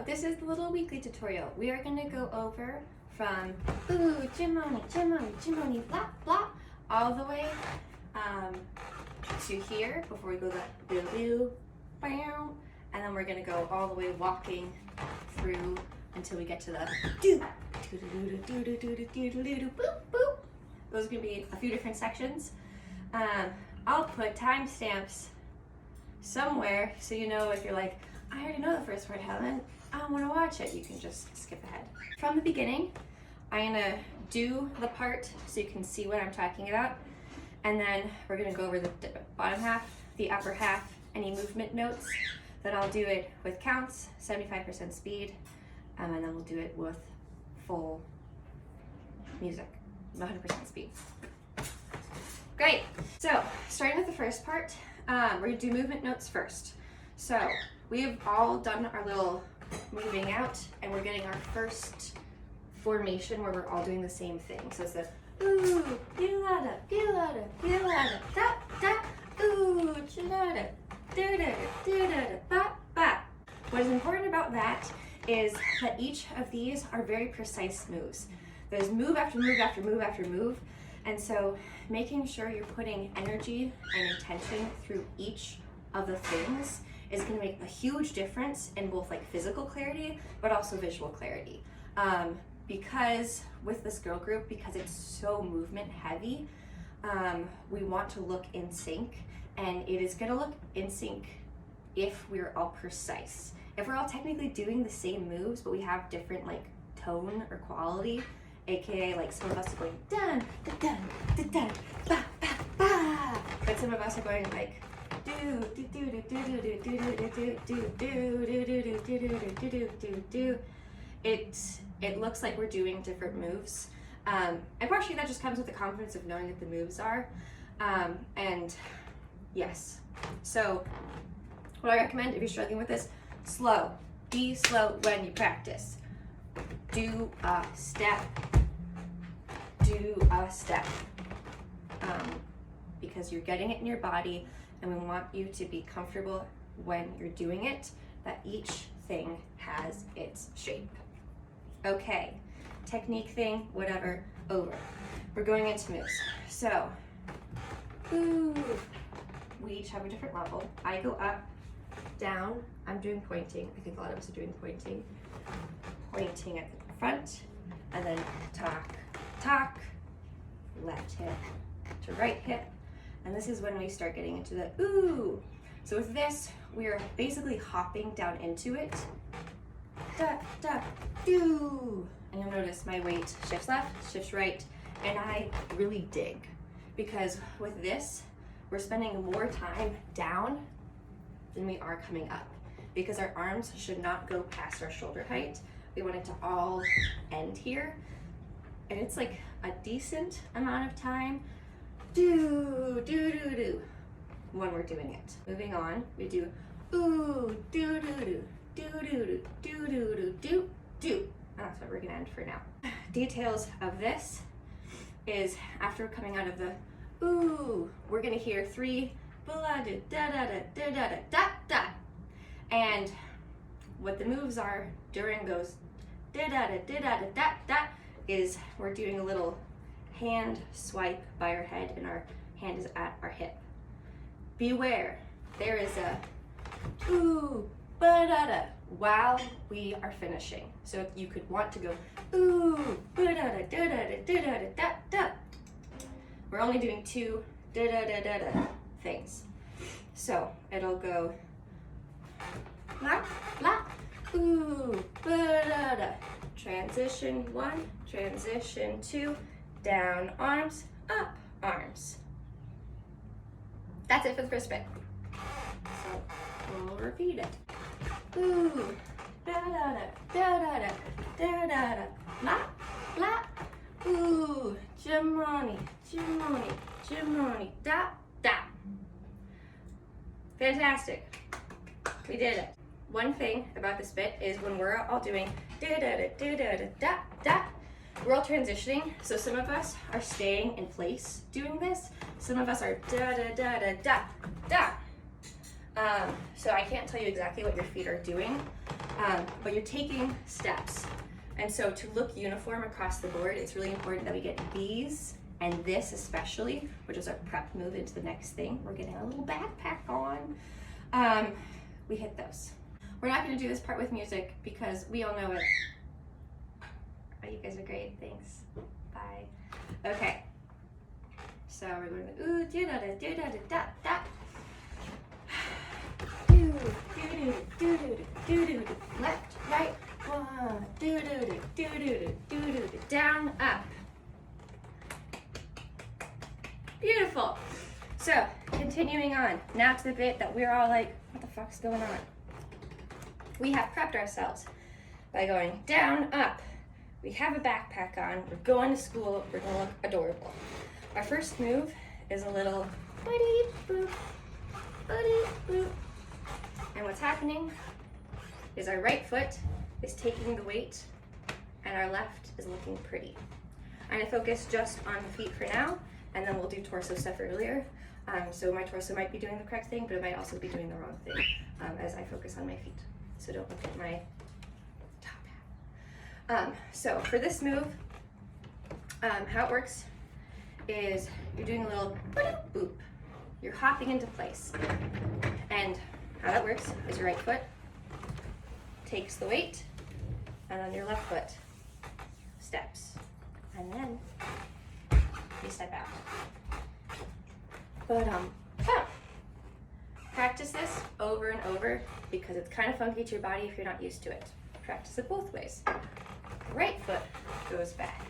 this is the little weekly tutorial. We are gonna go over from ooh, Jimoni, Jimoni, Jimoni, blah, blah, all the way to here before we go the boo, bam, and then we're gonna go all the way walking through until we get to the do, boop, boop. Those are gonna be a few different sections. I'll put timestamps somewhere so you know if you're like, I already know the first word, Helen, I don't want to watch it, you can just skip ahead. From the beginning, I'm gonna do the part so you can see what I'm talking about, and then we're gonna go over the bottom half, the upper half, any movement notes. Then I'll do it with counts, 75% speed, and then we'll do it with full music, 100% speed. Great, so starting with the first part, we're gonna do movement notes first. So we've all done our little moving out, and we're getting our first formation where we're all doing the same thing. So it's the ooh, gilada, gilada, gilada, da, da, ooh, gilada, da, da, da, da, ba, ba. What is important about that is that each of these are very precise moves. There's move after move after move after move, and so making sure you're putting energy and intention through each of the things is going to make a huge difference in both like physical clarity but also visual clarity. Because with this girl group, because it's so movement heavy, we want to look in sync, and it is going to look in sync if we're all precise. If we're all technically doing the same moves but we have different like tone or quality, aka like some of us are going dun dun dun dun dun ba ba ba, but some of us are going like do do do do do do do do do do do do do do do. It looks like we're doing different moves, and partially that just comes with the confidence of knowing what the moves are, and yes. So what I recommend if you're struggling with this, slow. Be slow when you practice. Do a step. Do a step. Because you're getting it in your body, and we want you to be comfortable when you're doing it, that each thing has its shape. Okay, technique thing, whatever, over. We're going into moves. So, ooh, we each have a different level. I go up, down, I'm doing pointing. I think a lot of us are doing pointing. Pointing at the front, and then talk, talk, left hip to right hip. And this is when we start getting into the ooh. So with this, we're basically hopping down into it. Da, da, do. And you'll notice my weight shifts left, shifts right, and I really dig. Because with this, we're spending more time down than we are coming up. Because our arms should not go past our shoulder height. We want it to all end here. And it's like a decent amount of time. Do, do, do, do, when we're doing it. Moving on, we do ooh, do, do, do, do, do, do, do, do, do, do. And that's what we're gonna end for now. Details of this is after coming out of the ooh, we're gonna hear 3 blah, da, da, da, da, da, da, da, da. And what the moves are during those da, da, da, da, da, da, da, is we're doing a little hand swipe by our head, and our hand is at our hip. Beware, there is a ooh, ba-da-da while we are finishing. So you could want to go ooh, ba-da-da, da-da-da, da-da-da, da-da. We're only doing 2 da-da-da-da-da things. So it'll go blah, blah, ooh, ba-da-da. Transition 1, transition 2, down arms, up arms. That's it for the first bit. So we'll repeat it. Ooh, da da da da da da da da da, blah blah. Ooh, Jimoni, Jimoni, Jimoni, da da. Fantastic. We did it. One thing about this bit is when we're all doing da da da da da da da, we're all transitioning. So some of us are staying in place doing this. Some of us are da da da da da da. So I can't tell you exactly what your feet are doing, but you're taking steps. And so to look uniform across the board, it's really important that we get these and this especially, which is our prep move into the next thing. We're getting a little backpack on. We hit those. We're not gonna do this part with music because we all know it. Oh, you guys are great, thanks. Bye. Okay. So we're going to ooh, do da da do da da da da. Do do do do do do do. Left, right, one, do do do do do do do do. Down, up. Beautiful. So continuing on now to the bit that we're all like, what the fuck's going on? We have prepped ourselves by going down, up. We have a backpack on. We're going to school. We're gonna look adorable. Our first move is a little buddy boop, buddy boop. And what's happening is our right foot is taking the weight and our left is looking pretty. I'm gonna focus just on the feet for now, and then we'll do torso stuff earlier. So my torso might be doing the correct thing, but it might also be doing the wrong thing as I focus on my feet. So don't look at my top half. So for this move, how it works is you're doing a little boop. You're hopping into place. And how that works is your right foot takes the weight, and then your left foot steps. And then you step out. But practice this over and over because it's kind of funky to your body if you're not used to it. Practice it both ways. Right foot goes back.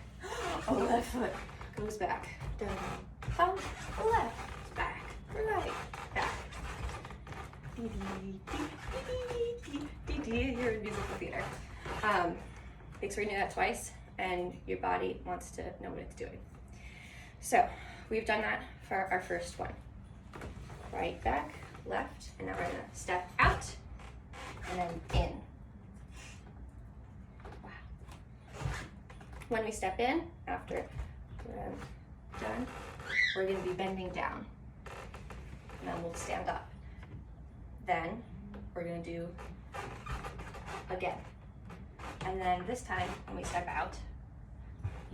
Oh, left foot goes back. Down, up, left, back, right, back. You're in musical theater. Thanks for doing that twice, and your body wants to know what it's doing. So we've done that for our first one. Right, back, left, and now we're gonna step out and then in. Wow. When we step in, after we're done, we're gonna be bending down. And then we'll stand up. Then we're gonna do again. And then this time, when we step out,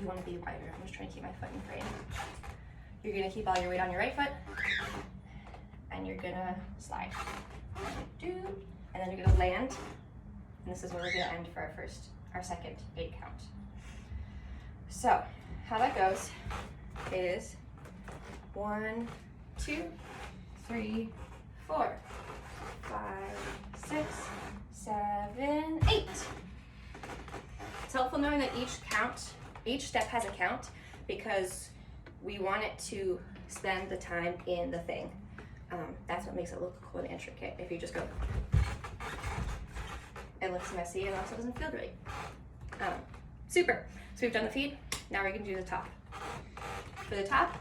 you wanna be wider. I'm just trying to keep my foot in frame. You're gonna keep all your weight on your right foot, and you're gonna slide. And then you're gonna land, and this is where we're gonna end for our second 8 count. So, how that goes is 1, 2, 3, 4, 5, 6, 7, 8. It's helpful knowing that each step has a count because we want it to spend the time in the thing. That's what makes it look cool and intricate. If you just go, it looks messy and also doesn't feel great. Super. So we've done the feet. Now we're gonna do the top. For the top,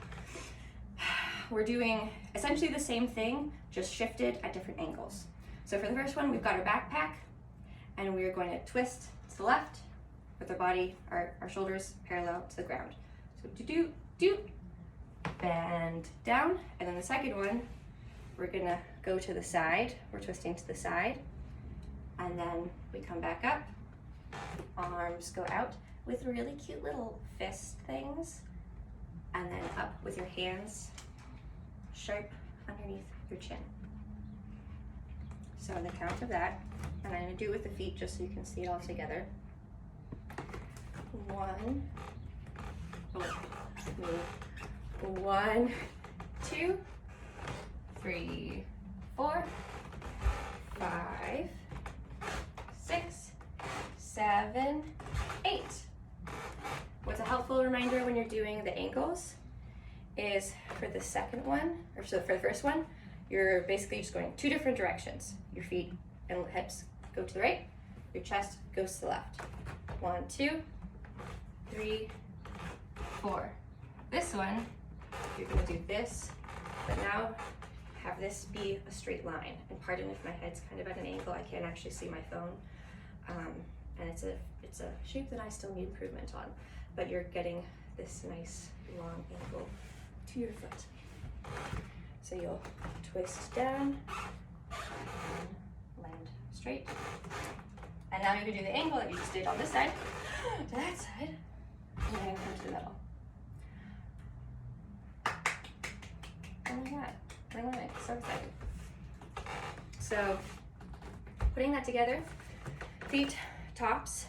we're doing essentially the same thing, just shifted at different angles. So for the first one, we've got our backpack, and we are going to twist to the left with our body, our shoulders parallel to the ground. So do, bend down, and then the second one, we're gonna go to the side. We're twisting to the side, and then we come back up. Arms go out with really cute little fist things, and then up with your hands sharp underneath your chin. So on the count of that, and I'm gonna do it with the feet just so you can see it all together. 1, move. 1, 2, 3, 4, 5, 6, 7, 8. What's a helpful reminder when you're doing the ankles is for the second one, or so for the first one, you're basically just going 2 different directions. Your feet and hips go to the right, your chest goes to the left. 1, 2, 3, 4. This one, you're gonna do this, but now have this be a straight line. And pardon if my head's kind of at an angle, I can't actually see my phone. And it's a shape that I still need improvement on, but you're getting this nice long angle to your foot. So you'll twist down, Land straight. And now you can do the angle that you just did on this side to that side. And then come to the middle. Oh my god, we're learning. So excited. So, putting that together, feet, tops,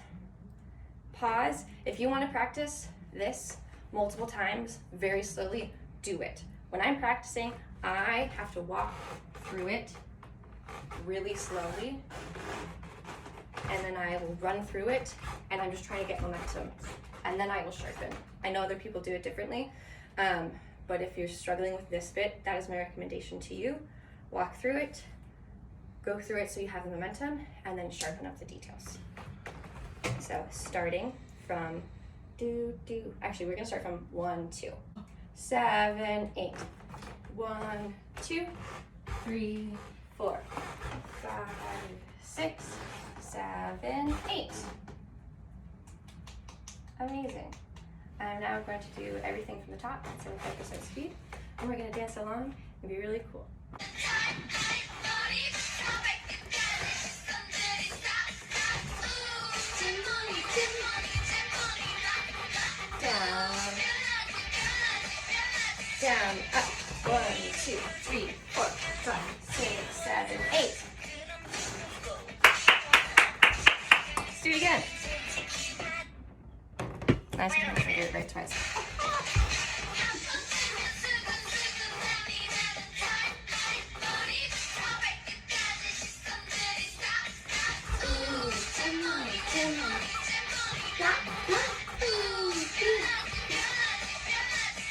pause. If you want to practice this multiple times, very slowly, do it. When I'm practicing, I have to walk through it really slowly, and then I will run through it, and I'm just trying to get momentum, and then I will sharpen. I know other people do it differently, but if you're struggling with this bit, that is my recommendation to you. Walk through it, go through it so you have the momentum, and then sharpen up the details. So starting from actually we're gonna start from 1, 2, 7, 8. 1, 2, 3, 4, 5, 6, 7, 8. Amazing. And now we're going to do everything from the top at 75% speed, and we're gonna dance along and be really cool. Down, down, up. 1, 2, 3, 4, 5, 6, 7, 8. Let's do it again. Nice, I do it right twice.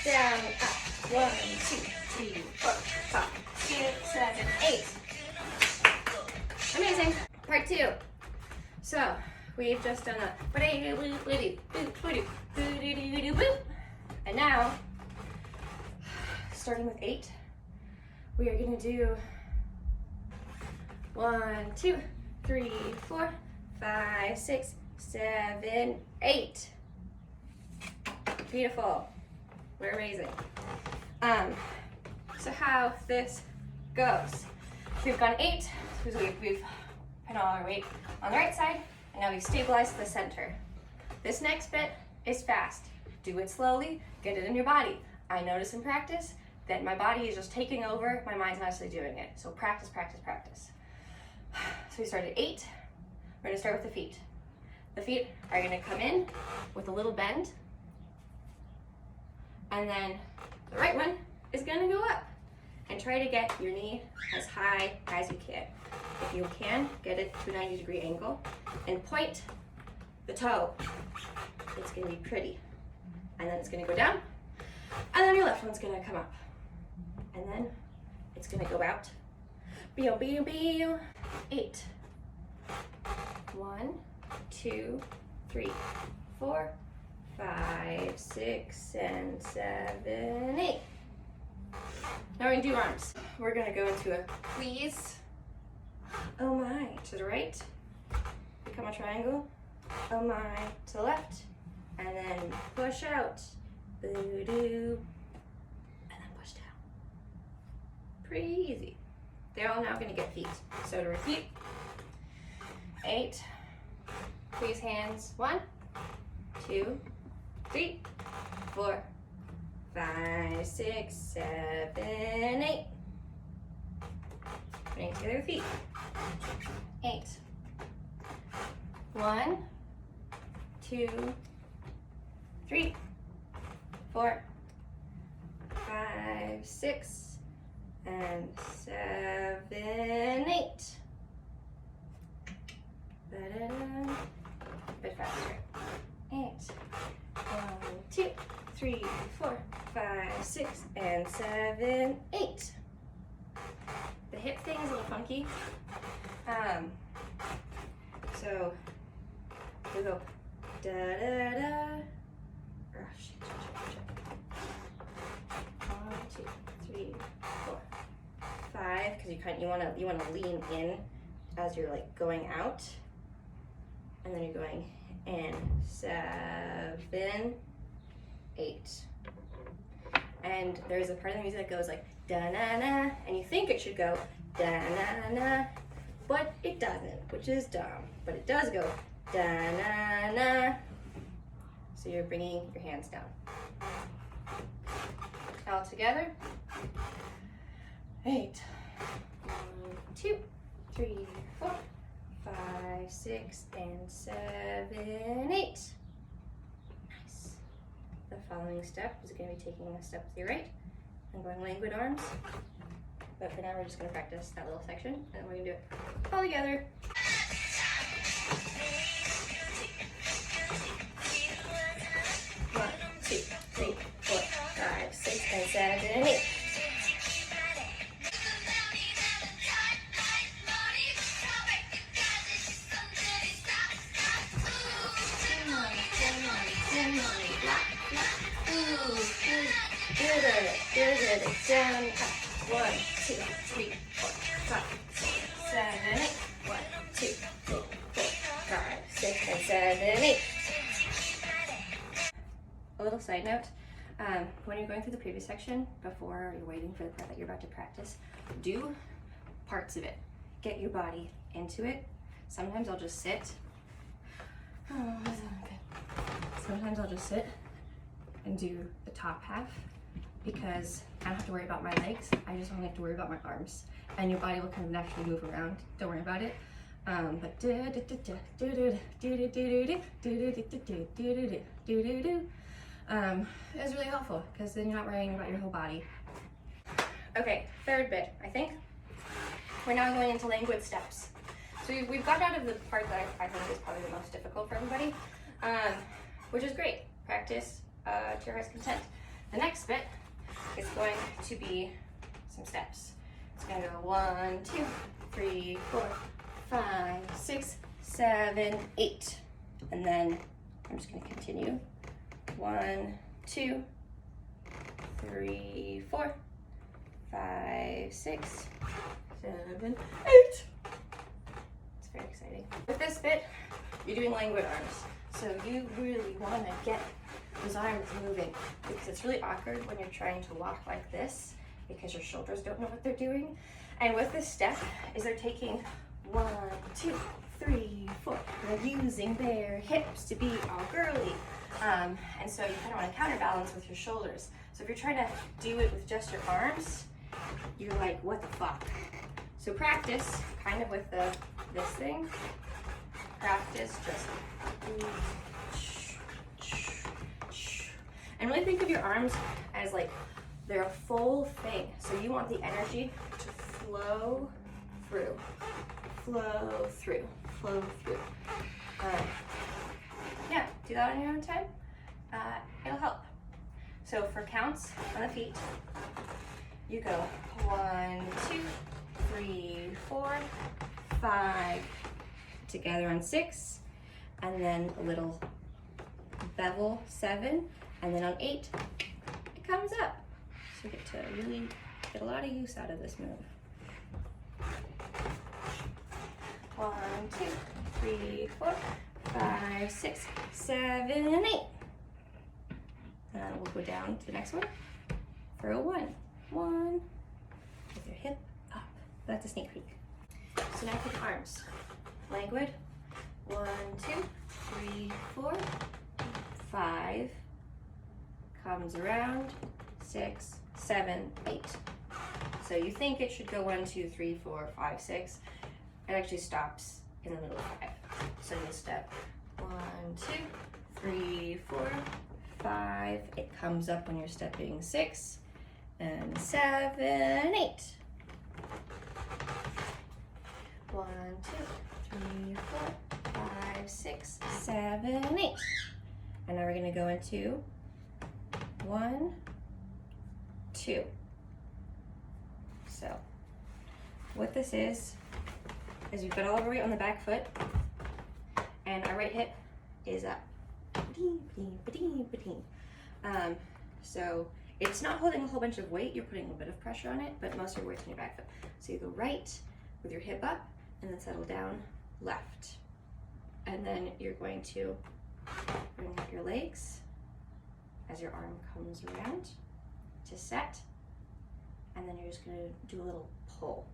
Down, up. 1, 2, 3, 4, 5, 6, 7, 8. Amazing. Part 2. So we've just done a and now starting with 8, we are gonna do 1, 2, 3, 4, 5, 6, 7, 8. Beautiful. We're amazing. So how this goes. We've gone 8, because we've put all our weight on the right side, and now we've stabilized the center. This next bit is fast. Do it slowly, get it in your body. I notice in practice that my body is just taking over, my mind's not actually doing it. So practice, practice, practice. So we started 8, we're gonna start with the feet. The feet are gonna come in with a little bend, and then the right one is gonna go up. And try to get your knee as high as you can. If you can, get it to a 90-degree angle and point the toe. It's gonna be pretty. And then it's gonna go down, and then your left one's gonna come up. And then it's gonna go out. 8. 1, 2, 3, 4, 5, 6, and 7, 8. Now we're gonna do arms. We're gonna go into a please, oh my, to the right, become a triangle, oh my, to the left, and then push out, boo-doo, and then push down. Pretty easy. They're all now gonna get feet. So to repeat, 8, please hands, 1, 2, 3, 4, 5, 6, 7, 8. Bring together your feet. 8. 1, 2, 3, 4, 5, 6, and 7, 8. Da-da-da. A bit faster. 8. 1, 2, 3, 4, 5, 6, and 7, 8. The hip thing is a little funky. So we go da da da. Oh, shit. 1, 2, 3, 4, 5. Because you wanna lean in as you're like going out, and then you're going in 7, 8. And there's a part of the music that goes like da na na, and you think it should go da-na-na, but it doesn't, which is dumb, but it does go da-na-na. So you're bringing your hands down. All together. 8. 1, 2, 3, 4, 5, 6, and 7, 8. Nice. The following step is going to be taking a step to your right and going languid arms. But for now, we're just going to practice that little section, and then we're going to do it all together. 1, 2, 3, 4, 5, 6, and 7, 8. Good. Down, up. 1, 2, 3, 4, 5, 6, 7, 8. 1, 2, 3, 4, 5, 6, and 7, 8. A little side note, when you're going through the previous section, before you're waiting for the part that you're about to practice, do parts of it. Get your body into it. Sometimes I'll just sit. Sometimes I'll just sit and do the top half, because I don't have to worry about my legs. I just only have to worry about my arms. And your body will kind of naturally move around. Don't worry about it. But it's really helpful, because then you're not worrying about your whole body. Okay, third bit, I think. We're now going into languid steps. So we've got out of the part that I think is probably the most difficult for everybody, which is great. Practice to your heart's content. The next bit is going to be some steps. It's going to go 1, 2, 3, 4, 5, 6, 7, 8. And then I'm just going to continue. 1, 2, 3, 4, 5, 6, 7, 8. It's very exciting. With this bit, you're doing languid arms. So you really want to get those arms moving, because it's really awkward when you're trying to walk like this, because your shoulders don't know what they're doing. And with this step, is they're taking 1, 2, 3, 4. They're using their hips to be all girly. And so you kind of want to counterbalance with your shoulders. So if you're trying to do it with just your arms, you're like, what the fuck? So practice kind of with this thing. Practice just, and really think of your arms as like they're a full thing. So you want the energy to flow through, flow through, flow through. Yeah, do that on your own time. It'll help. So for counts on the feet, you go 1, 2, 3, 4, 5, together on 6, and then a little bevel 7, and then on 8, it comes up. So you get to really get a lot of use out of this move. 1, 2, 3, 4, 5, 6, 7, and 8. And we'll go down to the next one for a 1. 1, with your hip up. That's a sneak peek. So now for the arms. Languid. 1, 2, 3, 4, 5. Comes around. 6, 7, 8. So you think it should go 1, 2, 3, 4, 5, 6. It actually stops in the middle of 5. So you step 1, 2, 3, 4, 5. It comes up when you're stepping 6 and 7, 8. 1, 2, 3, 4, 5, 6, 7, 8. And now we're going to go into 1, 2. So what this is we've got all of our weight on the back foot, and our right hip is up. So it's not holding a whole bunch of weight, you're putting a bit of pressure on it, but most of your weight's on your back foot. So you go right with your hip up, and then settle down left. And then you're going to bring up your legs as your arm comes around to set. And then you're just gonna do a little pull.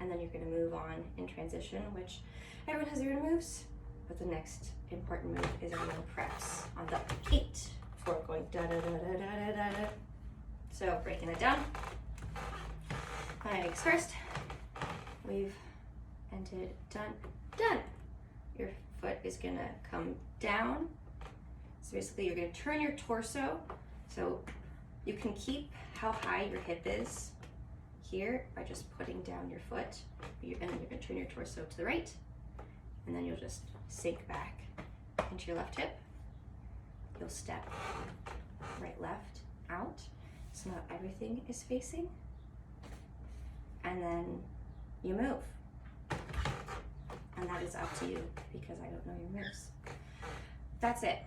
and then you're gonna move on in transition, which everyone has their own moves, but the next important move is our little preps on the 8 for going da da da da da da da da. So breaking it down. Legs first. We've ended, done, done. Your foot is gonna come down. So basically you're gonna turn your torso. So you can keep how high your hip is here by just putting down your foot. And then you're gonna turn your torso to the right. And then you'll just sink back into your left hip. You'll step right, left, out. So now everything is facing. And then you move. And that is up to you because I don't know your moves. That's it.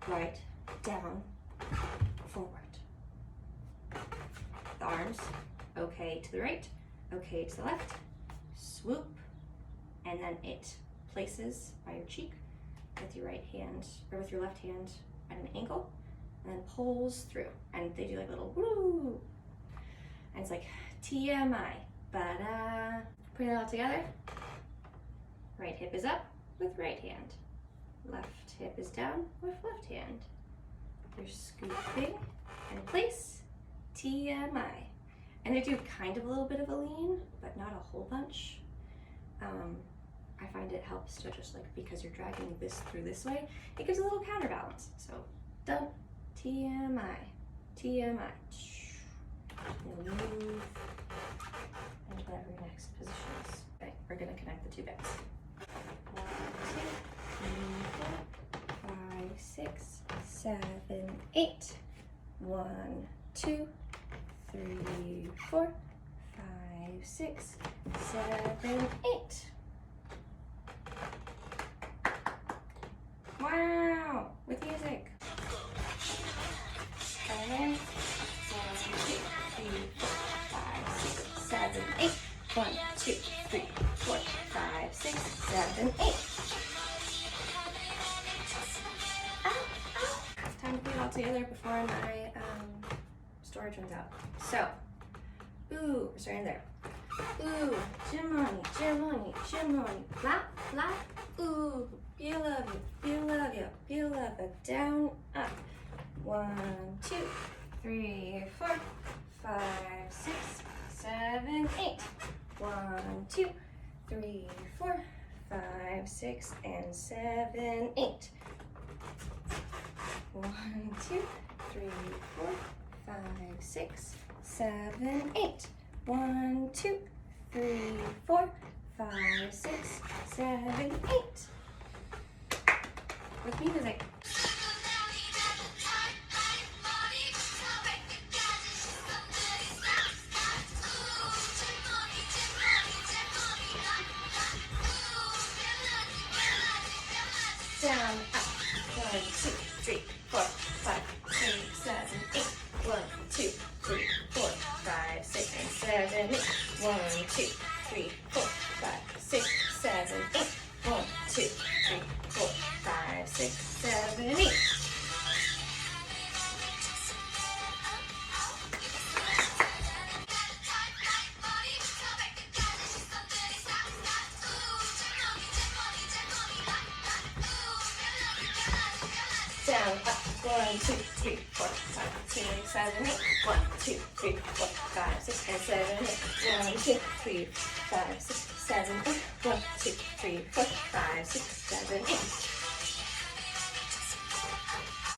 Right, down, forward. The arms, okay to the right, okay to the left. Swoop, and then it places by your cheek with your right hand, or with your left hand at an angle, and then pulls through. And they do like a little woo. And it's like TMI, ba-da. Put it all together. Right hip is up with right hand. Left hip is down with left hand. You're scooping and place, TMI. And they do kind of a little bit of a lean, but not a whole bunch. I find it helps to just like, because you're dragging this through this way, it gives a little counterbalance. So done, TMI, TMI. You'll move into whatever your next position is. Okay, we're gonna connect the two bits. 1, 2, 3, 4, 5, 6, 7, 8. 1, 2, 3, 4, 5, 6, 7, 8. Wow, with music. 7, 1, 2, 3, 4, 5, 6, 7, 8. 1, 2, 3, 4, 5, 6, 7, 8. Ow, ow. Time to put it all together before my storage runs out. So, ooh, we're starting there. Ooh, Jimoni, Jimoni, Jimoni, flap, flap, ooh, you love you, you love you, you love it, down, up. 1, 2, 3, 4, 5, 6, 7, 8. 1, 2, 3, 4, 5, 6, and 7, 8. 1, 2, 3, 4, 5, 6, 7, 8. 1, 2, 3, 4, 5, 6, 7, 8. With music. Down, up. 1, 2, 3, 4, 5, 6, 7, 8. 1, 2, 3, 4, 5, 6, and 7, 8. 1, 2, 3, 4, 5, 6, 7, 8. 1, 2, 3, 4, 5, 6, 7, 8. Down, up, 1, 2, 3, 4, 5, 6, 7, 8. 1, 2, 3, 4, 5, 6, and 7, 8. 1, 2, 3, 5, 6, 7, 8. 1, 2, 3, 4, 5, 6, 7, 8.